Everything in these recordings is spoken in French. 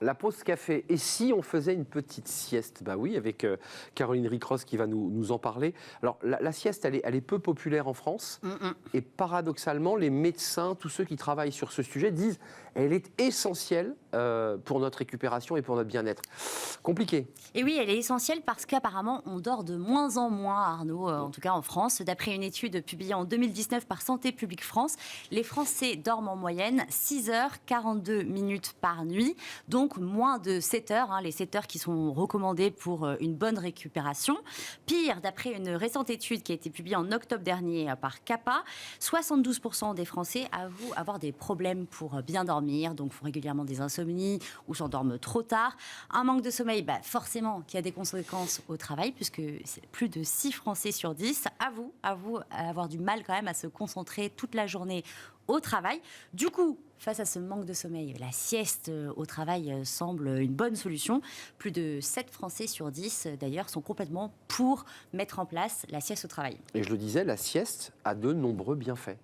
La pause café. Et si on faisait une petite sieste? Bah oui, avec Caroline Ricross qui va nous en parler. Alors, la sieste, elle est peu populaire en France. Et paradoxalement, les médecins, tous ceux qui travaillent sur ce sujet, disent qu'elle est essentielle pour notre récupération et pour notre bien-être. Compliqué. Et oui, elle est essentielle parce qu'apparemment, on dort de moins en moins, Arnaud, en tout cas en France. D'après une étude publiée en 2019 par Santé publique France, les Français dorment en moyenne 6h42 minutes par nuit, donc moins de 7 heures, les 7 heures qui sont recommandées pour une bonne récupération. Pire, d'après une récente étude qui a été publiée en octobre dernier par CAPA, 72% des Français avouent avoir des problèmes pour bien dormir, donc font régulièrement des insomnies ou s'endorment trop tard. Un manque de sommeil, forcément, qui a des conséquences au travail, puisque plus de 6 Français sur 10 avouent avoir du mal quand même à se concentrer toute la journée au travail. Du coup, face à ce manque de sommeil, la sieste au travail semble une bonne solution. Plus de 7 Français sur 10, d'ailleurs, sont complètement pour mettre en place la sieste au travail. Et je le disais, la sieste a de nombreux bienfaits.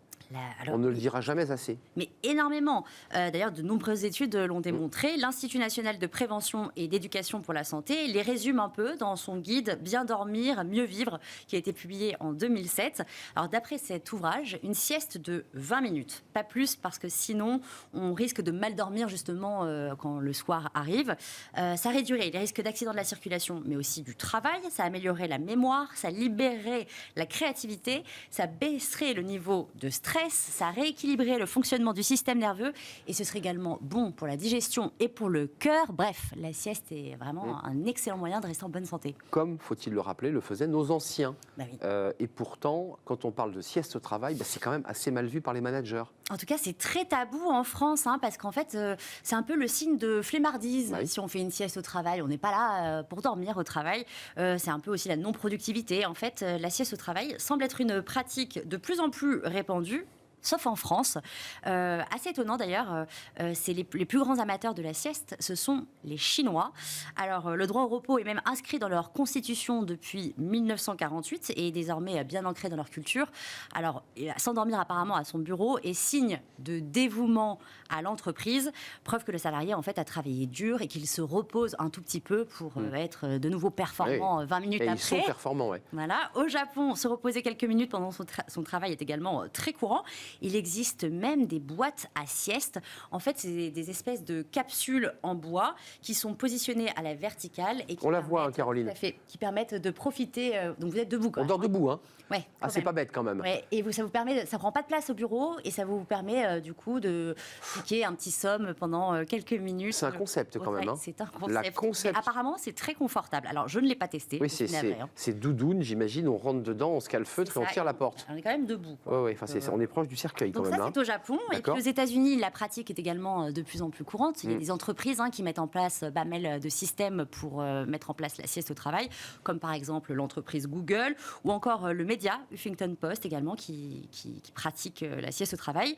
On ne le dira jamais assez. Mais énormément. D'ailleurs, de nombreuses études l'ont démontré. L'Institut national de prévention et d'éducation pour la santé les résume un peu dans son guide « Bien dormir, mieux vivre » qui a été publié en 2007. Alors, d'après cet ouvrage, une sieste de 20 minutes, pas plus, parce que sinon, on risque de mal dormir justement quand le soir arrive. Ça réduirait les risques d'accidents de la circulation, mais aussi du travail. Ça améliorerait la mémoire, ça libérerait la créativité, ça baisserait le niveau de stress, ça rééquilibrerait le fonctionnement du système nerveux et ce serait également bon pour la digestion et pour le cœur. Bref, la sieste est vraiment un excellent moyen de rester en bonne santé. Comme, faut-il le rappeler, le faisaient nos anciens. Bah oui. Et pourtant, quand on parle de sieste au travail, c'est quand même assez mal vu par les managers. En tout cas, c'est très tabou en France, parce qu'en fait, c'est un peu le signe de flemmardise. Oui. Si on fait une sieste au travail, on n'est pas là pour dormir au travail. C'est un peu aussi la non-productivité. En fait, la sieste au travail semble être une pratique de plus en plus répandue, sauf en France. Assez étonnant d'ailleurs, c'est les plus grands amateurs de la sieste, ce sont les Chinois. Alors, le droit au repos est même inscrit dans leur constitution depuis 1948 et est désormais bien ancré dans leur culture. Alors, s'endormir apparemment à son bureau est signe de dévouement à l'entreprise, preuve que le salarié en fait a travaillé dur et qu'il se repose un tout petit peu pour être de nouveau performant 20 minutes après. Ils sont performants, oui. Voilà. Au Japon, se reposer quelques minutes pendant son travail est également très courant. Il existe même des boîtes à sieste. En fait, c'est des espèces de capsules en bois qui sont positionnées à la verticale. Et qui on la voit, Caroline. Tout à fait, qui permettent de profiter. Donc vous êtes debout quand même. On dort debout, hein. Ouais, c'est pas bête quand même. Ouais, et ça vous permet, ça prend pas de place au bureau et ça vous permet du coup de piquer un petit somme pendant quelques minutes. C'est un concept quand même. C'est un concept. Apparemment, c'est très confortable. Alors, je ne l'ai pas testé. Oui, c'est doudoune, j'imagine. On rentre dedans, on se calfeutre et on tire la porte. On est quand même debout. Oui, on est proche du cercueil quand donc même. Donc ça, c'est au Japon. D'accord. Et puis aux États-Unis, la pratique est également de plus en plus courante. Il y a des entreprises qui mettent en place pas mal de systèmes pour mettre en place la sieste au travail, comme par exemple l'entreprise Google ou encore le média Huffington Post également qui pratique la sieste au travail.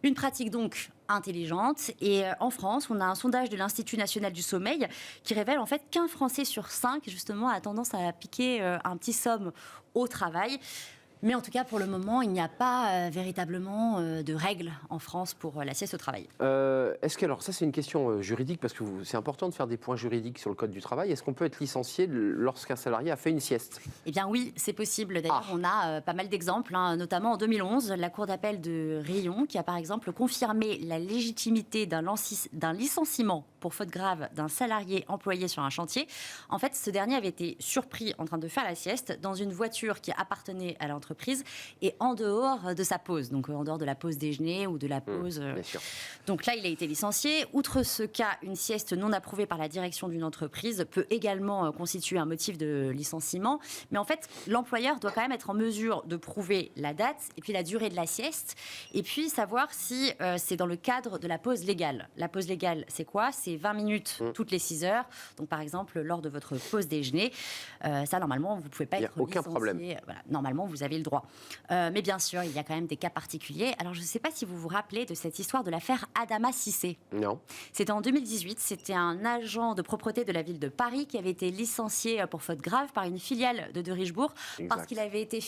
Une pratique donc intelligente. Et en France, on a un sondage de l'Institut national du sommeil qui révèle en fait qu'un Français sur 5 justement a tendance à piquer un petit somme au travail. Mais en tout cas, pour le moment, il n'y a pas véritablement de règles en France pour la sieste au travail. Est-ce que, alors ça c'est une question juridique, parce que c'est important de faire des points juridiques sur le Code du travail. Est-ce qu'on peut être licencié lorsqu'un salarié a fait une sieste? Eh bien oui, c'est possible. D'ailleurs, on a pas mal d'exemples, notamment en 2011, la Cour d'appel de Riom, qui a par exemple confirmé la légitimité d'un licenciement pour faute grave d'un salarié employé sur un chantier. En fait, ce dernier avait été surpris en train de faire la sieste dans une voiture qui appartenait à l'entreprise et en dehors de sa pause, donc en dehors de la pause déjeuner ou de la pause. Bien sûr. Donc là, il a été licencié. Outre ce cas, une sieste non approuvée par la direction d'une entreprise peut également constituer un motif de licenciement. Mais en fait, l'employeur doit quand même être en mesure de prouver la date et puis la durée de la sieste et puis savoir si c'est dans le cadre de la pause légale. La pause légale, c'est quoi? C'est 20 minutes toutes les 6 heures. Donc par exemple, lors de votre pause déjeuner, ça normalement, vous ne pouvez pas être licencié. Aucun problème. Voilà. Normalement, vous avez le le droit. Mais bien sûr, il y a quand même des cas particuliers. Alors, je ne sais pas si vous vous rappelez de cette histoire de l'affaire Adama Cissé. Non. C'était en 2018. C'était un agent de propreté de la ville de Paris qui avait été licencié pour faute grave par une filiale de Richebourg parce qu'il avait été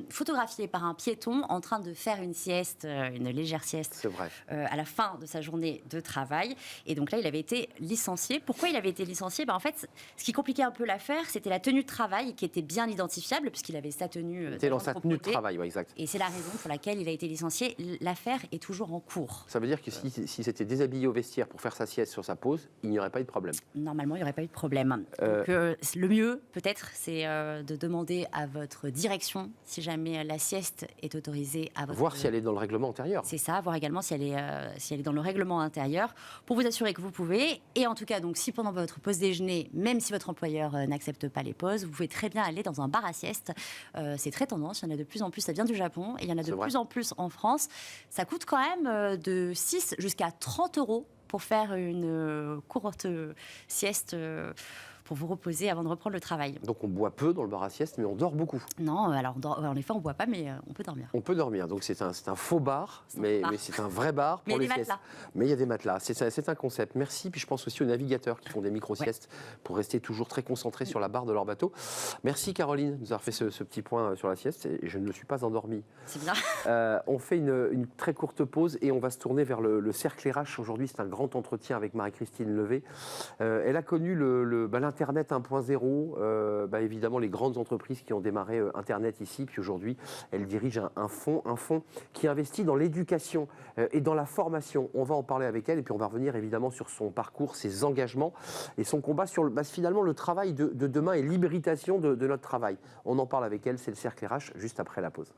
photographié par un piéton en train de faire une sieste, une légère sieste. C'est vrai. À la fin de sa journée de travail. Et donc là, il avait été licencié. Pourquoi il avait été licencié? En fait, ce qui compliquait un peu l'affaire, c'était la tenue de travail qui était bien identifiable puisqu'il avait sa tenue. C'était dans sa tenue de travail, oui, exact. Et c'est la raison pour laquelle il a été licencié. L'affaire est toujours en cours. Ça veut dire que si c'était déshabillé au vestiaire pour faire sa sieste sur sa pause, il n'y aurait pas eu de problème. Normalement, il n'y aurait pas eu de problème. Donc, le mieux, peut-être, c'est de demander à votre direction si jamais la sieste est autorisée à votre... Voir si elle est dans le règlement intérieur. C'est ça, voir également si elle est dans le règlement intérieur, pour vous assurer que vous pouvez. Et en tout cas, donc, si pendant votre pause déjeuner, même si votre employeur n'accepte pas les pauses, vous pouvez très bien aller dans un bar à sieste. C'est très tendance, il y en a de plus en plus, ça vient du Japon, et il y en a de plus en plus en France. Ça coûte quand même de 6 jusqu'à 30 € pour faire une courte sieste pour vous reposer avant de reprendre le travail. Donc on boit peu dans le bar à sieste, mais on dort beaucoup. Non, alors en effet, on ne boit pas, mais on peut dormir. On peut dormir, donc c'est un faux bar, mais c'est un vrai bar pour les siestes. Mais il y a des matelas, c'est un concept. Merci, puis je pense aussi aux navigateurs qui font des micro-siestes pour rester toujours très concentrés sur la barre de leur bateau. Merci Caroline de nous avoir fait ce petit point sur la sieste, et je ne me suis pas endormi. C'est bien. On fait une très courte pause et on va se tourner vers le cercle RH. Aujourd'hui, c'est un grand entretien avec Marie-Christine Levé. Elle a connu l'Internet 1.0, évidemment les grandes entreprises qui ont démarré Internet ici, puis aujourd'hui, elle dirige un fonds qui investit dans l'éducation et dans la formation. On va en parler avec elle et puis on va revenir évidemment sur son parcours, ses engagements et son combat sur finalement le travail de demain et l'hybridation de notre travail. On en parle avec elle, c'est le cercle RH, juste après la pause.